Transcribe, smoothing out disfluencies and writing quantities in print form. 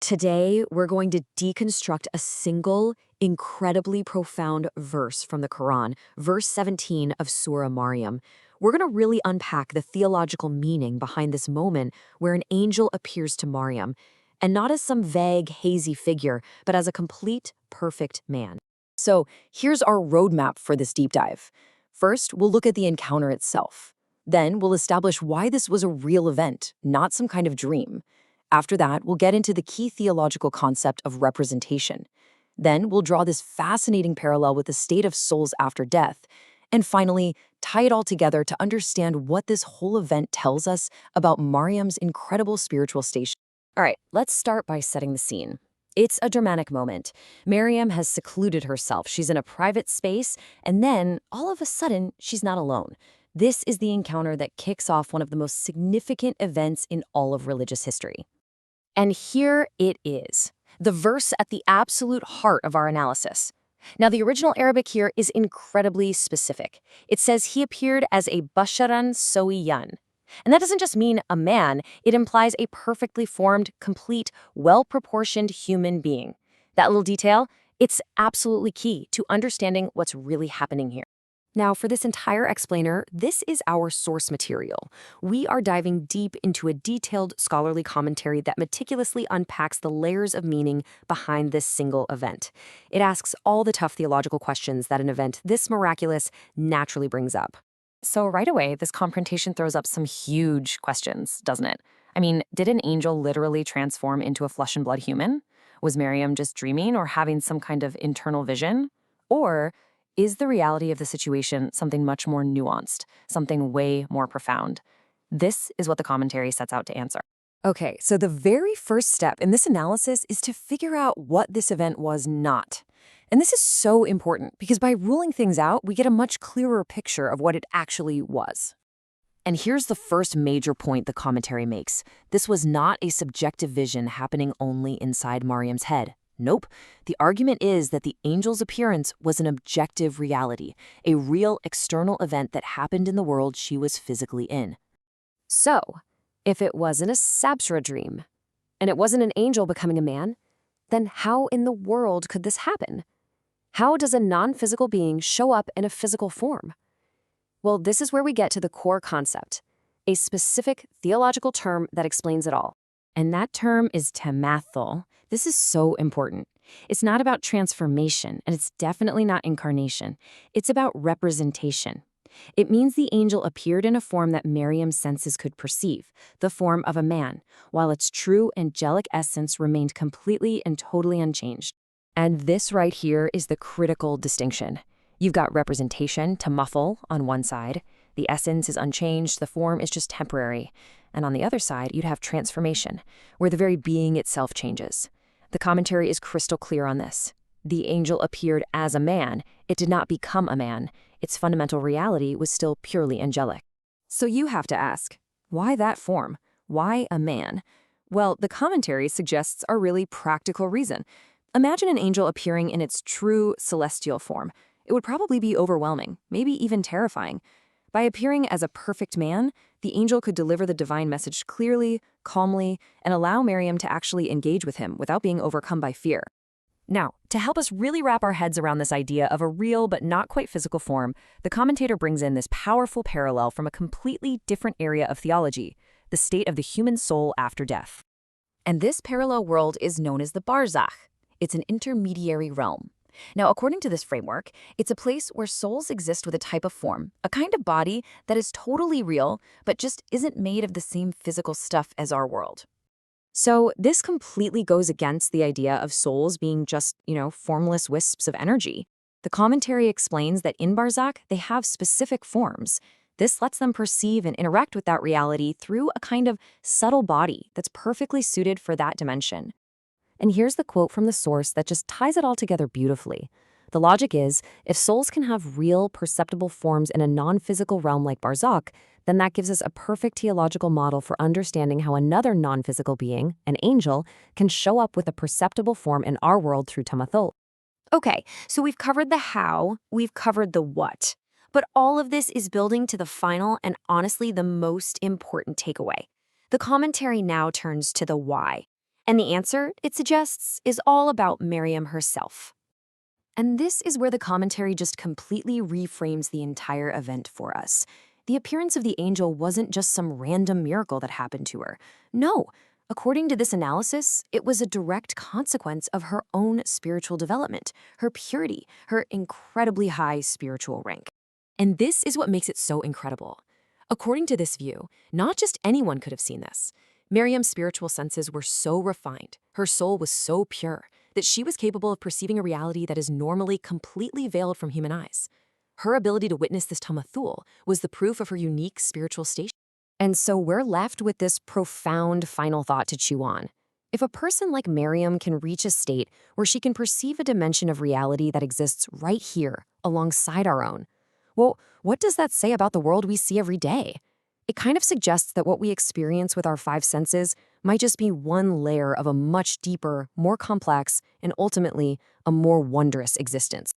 Today, we're going to deconstruct a single, incredibly profound verse from the Quran, verse 17 of Surah Maryam. We're going to really unpack the theological meaning behind this moment where an angel appears to Maryam, and not as some vague, hazy figure, but as a complete, perfect man. So here's our roadmap for this deep dive. First, we'll look at the encounter itself. Then we'll establish why this was a real event, not some kind of dream. After that, we'll get into the key theological concept of representation. Then we'll draw this fascinating parallel with the state of souls after death. And finally, tie it all together to understand what this whole event tells us about Maryam's incredible spiritual station. All right, let's start by setting the scene. It's a dramatic moment. Maryam has secluded herself. She's in a private space, and then, all of a sudden, she's not alone. This is the encounter that kicks off one of the most significant events in all of religious history. And here it is, the verse at the absolute heart of our analysis. Now, the original Arabic here is incredibly specific. It says he appeared as a basharan sawiyyan. And that doesn't just mean a man, it implies a perfectly formed, complete, well-proportioned human being. That little detail, it's absolutely key to understanding what's really happening here. Now, for this entire explainer, this is our source material. We are diving deep into a detailed scholarly commentary that meticulously unpacks the layers of meaning behind this single event. It asks all the tough theological questions that an event this miraculous naturally brings up. So right away, this confrontation throws up some huge questions, doesn't it? I mean, did an angel literally transform into a flesh and blood human? Was Maryam just dreaming or having some kind of internal vision? Or is the reality of the situation something much more nuanced, something way more profound? This is what the commentary sets out to answer. Okay, so the very first step in this analysis is to figure out what this event was not. And this is so important because by ruling things out, we get a much clearer picture of what it actually was. And here's the first major point the commentary makes. This was not a subjective vision happening only inside Maryam's head. Nope. The argument is that the angel's appearance was an objective reality, a real external event that happened in the world she was physically in. So, if it wasn't a Sabsra dream, and it wasn't an angel becoming a man, then how in the world could this happen? How does a non-physical being show up in a physical form? Well, this is where we get to the core concept, a specific theological term that explains it all. And that term is tamathul. This is so important. It's not about transformation, and it's definitely not incarnation. It's about representation. It means the angel appeared in a form that Maryam's senses could perceive, the form of a man, while its true angelic essence remained completely and totally unchanged. And this right here is the critical distinction. You've got representation, tamathul, on one side. The essence is unchanged, the form is just temporary. And on the other side, you'd have transformation, where the very being itself changes. The commentary is crystal clear on this. The angel appeared as a man. It did not become a man. Its fundamental reality was still purely angelic. So you have to ask, why that form? Why a man? Well, the commentary suggests a really practical reason. Imagine an angel appearing in its true celestial form. It would probably be overwhelming, maybe even terrifying. By appearing as a perfect man, the angel could deliver the divine message clearly, calmly, and allow Maryam to actually engage with him without being overcome by fear. Now, to help us really wrap our heads around this idea of a real but not quite physical form, the commentator brings in this powerful parallel from a completely different area of theology, the state of the human soul after death. And this parallel world is known as the barzakh. It's an intermediary realm. Now, according to this framework, it's a place where souls exist with a type of form, a kind of body that is totally real, but just isn't made of the same physical stuff as our world. So this completely goes against the idea of souls being just, formless wisps of energy. The commentary explains that in barzakh, they have specific forms. This lets them perceive and interact with that reality through a kind of subtle body that's perfectly suited for that dimension. And here's the quote from the source that just ties it all together beautifully. The logic is, if souls can have real, perceptible forms in a non-physical realm like barzakh, then that gives us a perfect theological model for understanding how another non-physical being, an angel, can show up with a perceptible form in our world through tamathul. Okay, so we've covered the how, we've covered the what. But all of this is building to the final and honestly the most important takeaway. The commentary now turns to the why. And the answer, it suggests, is all about Maryam herself. And this is where the commentary just completely reframes the entire event for us. The appearance of the angel wasn't just some random miracle that happened to her. No, according to this analysis, it was a direct consequence of her own spiritual development, her purity, her incredibly high spiritual rank. And this is what makes it so incredible. According to this view, not just anyone could have seen this. Maryam's spiritual senses were so refined, her soul was so pure, that she was capable of perceiving a reality that is normally completely veiled from human eyes. Her ability to witness this tamathul was the proof of her unique spiritual station. And so we're left with this profound final thought to chew on. If a person like Maryam can reach a state where she can perceive a dimension of reality that exists right here, alongside our own, well, what does that say about the world we see every day? It kind of suggests that what we experience with our five senses might just be one layer of a much deeper, more complex, and ultimately a more wondrous existence.